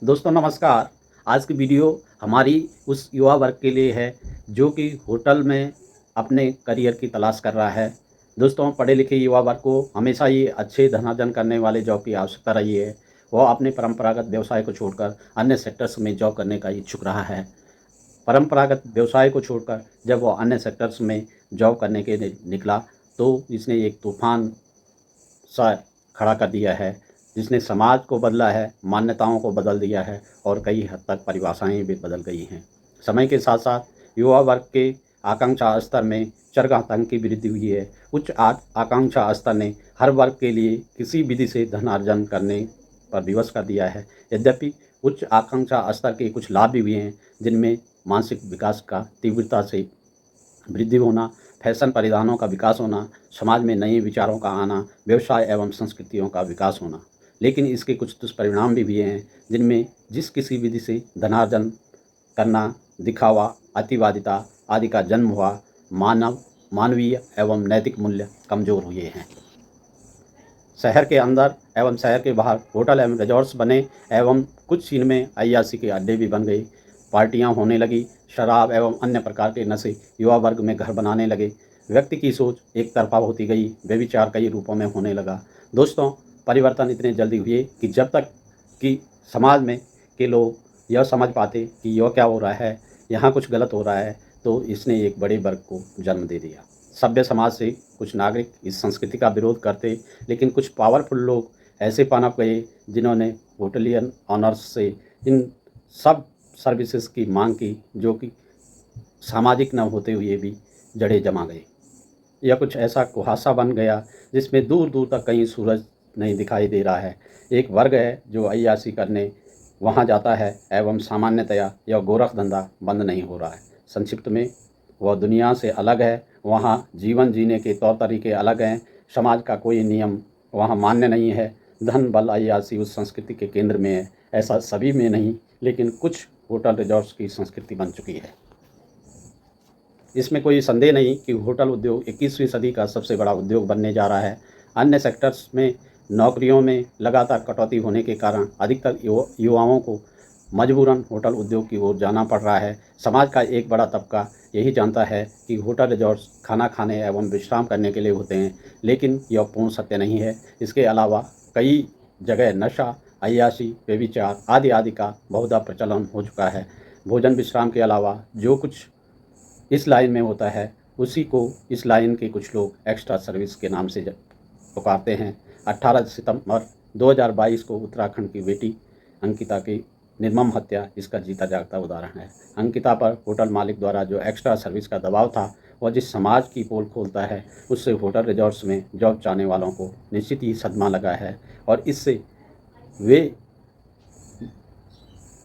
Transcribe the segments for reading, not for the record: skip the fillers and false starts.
दोस्तों नमस्कार। आज की वीडियो हमारी उस युवा वर्ग के लिए है जो कि होटल में अपने करियर की तलाश कर रहा है। दोस्तों पढ़े लिखे युवा वर्ग को हमेशा ही अच्छे धनार्जन करने वाले जॉब की आवश्यकता रही है। वह अपने परंपरागत व्यवसाय को छोड़कर अन्य सेक्टर्स में जॉब करने का इच्छुक रहा है। परंपरागत व्यवसाय को छोड़कर जब वह अन्य सेक्टर्स में जॉब करने के लिए निकला तो इसने एक तूफान सा खड़ा कर दिया है, जिसने समाज को बदला है, मान्यताओं को बदल दिया है और कई हद तक परिभाषाएँ भी बदल गई हैं। समय के साथ-साथ युवा वर्ग के आकांक्षा स्तर में चरघातंकी की वृद्धि हुई है। उच्च आकांक्षा स्तर ने हर वर्ग के लिए किसी विधि से धनार्जन करने पर विवश कर दिया है। यद्यपि उच्च आकांक्षा स्तर के कुछ लाभ भी हुए हैं, जिनमें मानसिक विकास का तीव्रता से वृद्धि होना, फैशन परिधानों का विकास होना, समाज में नए विचारों का आना, व्यवसाय एवं संस्कृतियों का विकास होना। लेकिन इसके कुछ दुष्परिणाम भी हुए हैं, जिनमें जिस किसी विधि से धनार्जन करना, दिखावा, अतिवादिता आदि का जन्म हुआ, मानवीय एवं नैतिक मूल्य कमज़ोर हुए हैं। शहर के अंदर एवं शहर के बाहर होटल एवं रिजॉर्ट्स बने एवं कुछ चीन में अय्याशी के अड्डे भी बन गए। पार्टियां होने लगी, शराब एवं अन्य प्रकार के नशे युवा वर्ग में घर बनाने लगे। व्यक्ति की सोच एक तरफा होती गई, व्यभिचार कई रूपों में होने लगा। दोस्तों परिवर्तन इतने जल्दी हुए कि जब तक कि समाज में के लोग यह समझ पाते कि यह क्या हो रहा है, यहाँ कुछ गलत हो रहा है, तो इसने एक बड़े वर्ग को जन्म दे दिया। सभ्य समाज से कुछ नागरिक इस संस्कृति का विरोध करते, लेकिन कुछ पावरफुल लोग ऐसे पनप गए जिन्होंने होटलियन ऑनर्स से इन सब सर्विसेज की मांग की, जो कि सामाजिक न होते हुए भी जड़ें जमा गए। यह कुछ ऐसा कुहासा बन गया जिसमें दूर दूर तक कहीं सूरज नहीं दिखाई दे रहा है। एक वर्ग है जो अय्याशी करने वहाँ जाता है एवं सामान्यतया यह गोरख धंधा बंद नहीं हो रहा है। संक्षिप्त में वह दुनिया से अलग है, वहाँ जीवन जीने के तौर तरीके अलग हैं, समाज का कोई नियम वहाँ मान्य नहीं है। धन बल अय्याशी उस संस्कृति के केंद्र में है। ऐसा सभी में नहीं, लेकिन कुछ होटल रिजॉर्ट्स की संस्कृति बन चुकी है। इसमें कोई संदेह नहीं कि होटल उद्योग 21वीं सदी का सबसे बड़ा उद्योग बनने जा रहा है। अन्य सेक्टर्स में नौकरियों में लगातार कटौती होने के कारण अधिकतर युवाओं को मजबूरन होटल उद्योग की ओर जाना पड़ रहा है। समाज का एक बड़ा तबका यही जानता है कि होटल रिजॉर्ट्स खाना खाने एवं विश्राम करने के लिए होते हैं, लेकिन यह पूर्ण सत्य नहीं है। इसके अलावा कई जगह नशा, अय्याशी, व्यभिचार आदि आदि का बहुधा प्रचलन हो चुका है। भोजन विश्राम के अलावा जो कुछ इस लाइन में होता है, उसी को इस लाइन के कुछ लोग एक्स्ट्रा सर्विस के नाम से पुकारते हैं। 18 सितंबर 2022 को उत्तराखंड की बेटी अंकिता की निर्मम हत्या इसका जीता जागता उदाहरण है। अंकिता पर होटल मालिक द्वारा जो एक्स्ट्रा सर्विस का दबाव था, वह जिस समाज की पोल खोलता है, उससे होटल रिजॉर्ट्स में जॉब चाहने वालों को निश्चित ही सदमा लगा है। और इससे वे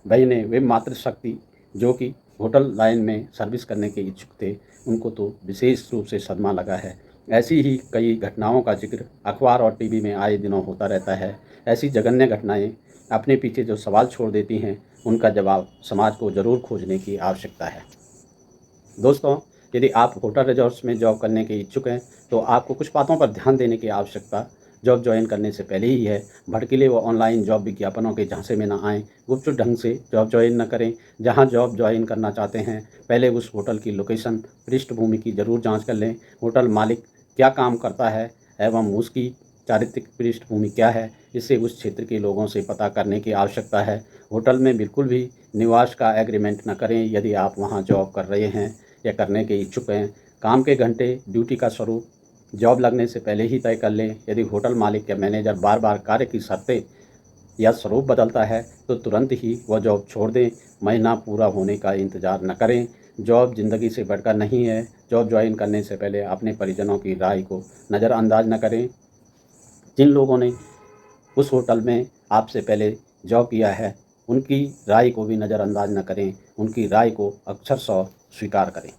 वे मातृशक्ति जो कि होटल लाइन में सर्विस करने के इच्छुक थे, उनको तो विशेष रूप से सदमा लगा है। ऐसी ही कई घटनाओं का जिक्र अखबार और टीवी में आए दिनों होता रहता है। ऐसी जघन्य घटनाएं अपने पीछे जो सवाल छोड़ देती हैं, उनका जवाब समाज को ज़रूर खोजने की आवश्यकता है। दोस्तों यदि आप होटल रिजॉर्ट्स में जॉब करने के इच्छुक हैं, तो आपको कुछ बातों पर ध्यान देने की आवश्यकता जॉब ज्वाइन करने से पहले ही है। भड़कीले व ऑनलाइन जॉब विज्ञापनों के झांसे में न आएँ। गुपचुप ढंग से जॉब ज्वाइन न करें। जहां जॉब ज्वाइन करना चाहते हैं, पहले उस होटल की लोकेशन, पृष्ठभूमि की ज़रूर जांच कर लें। होटल मालिक क्या काम करता है एवं उसकी चारित्रिक पृष्ठभूमि क्या है, इसे उस क्षेत्र के लोगों से पता करने की आवश्यकता है। होटल में बिल्कुल भी निवास का एग्रीमेंट न करें यदि आप वहां जॉब कर रहे हैं या करने के इच्छुक हैं। काम के घंटे, ड्यूटी का स्वरूप जॉब लगने से पहले ही तय कर लें। यदि होटल मालिक या मैनेजर बार बार कार्य की शर्तें या स्वरूप बदलता है, तो तुरंत ही वह जॉब छोड़ दें। महीना पूरा होने का इंतज़ार न करें। जॉब ज़िंदगी से बढ़कर नहीं है। जॉब ज्वाइन करने से पहले अपने परिजनों की राय को नज़रअंदाज न करें। जिन लोगों ने उस होटल में आपसे पहले जॉब किया है, उनकी राय को भी नज़रअंदाज न करें। उनकी राय को अक्षरशः स्वीकार करें।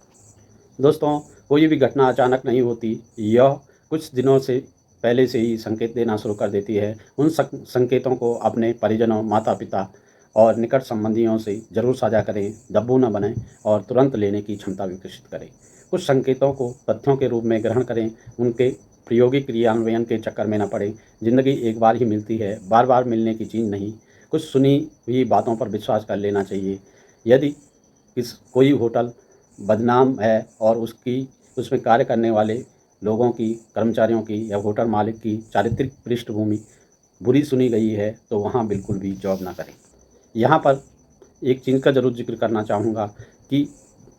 दोस्तों कोई भी घटना अचानक नहीं होती, यह कुछ दिनों से पहले से ही संकेत देना शुरू कर देती है। उन संकेतों को अपने परिजनों, माता पिता और निकट संबंधियों से ज़रूर साझा करें। दब्बू न बनें और तुरंत लेने की क्षमता विकसित करें। कुछ संकेतों को तथ्यों के रूप में ग्रहण करें, उनके प्रायोगिक क्रियान्वयन के चक्कर में न पड़ें। ज़िंदगी एक बार ही मिलती है, बार बार मिलने की चीज़ नहीं। कुछ सुनी हुई बातों पर विश्वास कर लेना चाहिए। यदि कोई होटल बदनाम है और उसमें कार्य करने वाले लोगों की, कर्मचारियों की या होटल मालिक की चारित्रिक पृष्ठभूमि बुरी सुनी गई है, तो वहाँ बिल्कुल भी जॉब ना करें। यहाँ पर एक चीज़ का ज़रूर ज़िक्र करना चाहूँगा कि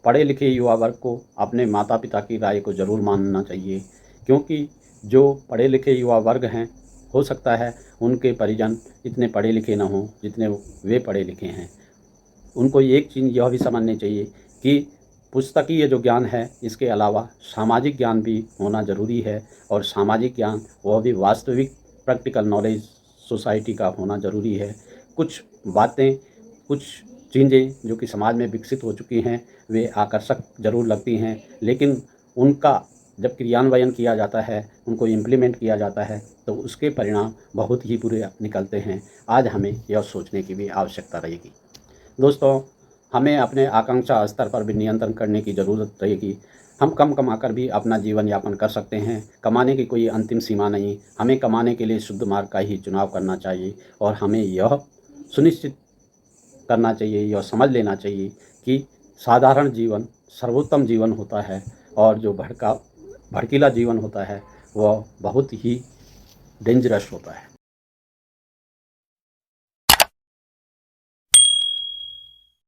पढ़े लिखे युवा वर्ग को अपने माता पिता की राय को ज़रूर मानना चाहिए, क्योंकि जो पढ़े लिखे युवा वर्ग हैं, हो सकता है उनके परिजन इतने पढ़े लिखे ना हों जितने वे पढ़े लिखे हैं। उनको एक चीज़ यह भी समझनी चाहिए कि पुस्तकीय जो ज्ञान है, इसके अलावा सामाजिक ज्ञान भी होना ज़रूरी है, और सामाजिक ज्ञान वह भी वास्तविक प्रैक्टिकल नॉलेज सोसाइटी का होना ज़रूरी है। कुछ बातें, कुछ चीज़ें जो कि समाज में विकसित हो चुकी हैं, वे आकर्षक ज़रूर लगती हैं, लेकिन उनका जब क्रियान्वयन किया जाता है, उनको इम्प्लीमेंट किया जाता है, तो उसके परिणाम बहुत ही बुरे निकलते हैं। आज हमें यह सोचने की भी आवश्यकता रहेगी। दोस्तों, हमें अपने आकांक्षा स्तर पर भी नियंत्रण करने की ज़रूरत रहेगी। हम कम कमाकर भी अपना जीवन यापन कर सकते हैं। कमाने की कोई अंतिम सीमा नहीं। हमें कमाने के लिए शुद्ध मार्ग का ही चुनाव करना चाहिए, और हमें यह सुनिश्चित करना चाहिए, यह समझ लेना चाहिए कि साधारण जीवन सर्वोत्तम जीवन होता है, और जो भड़कीला जीवन होता है, वह बहुत ही डेंजरस होता है।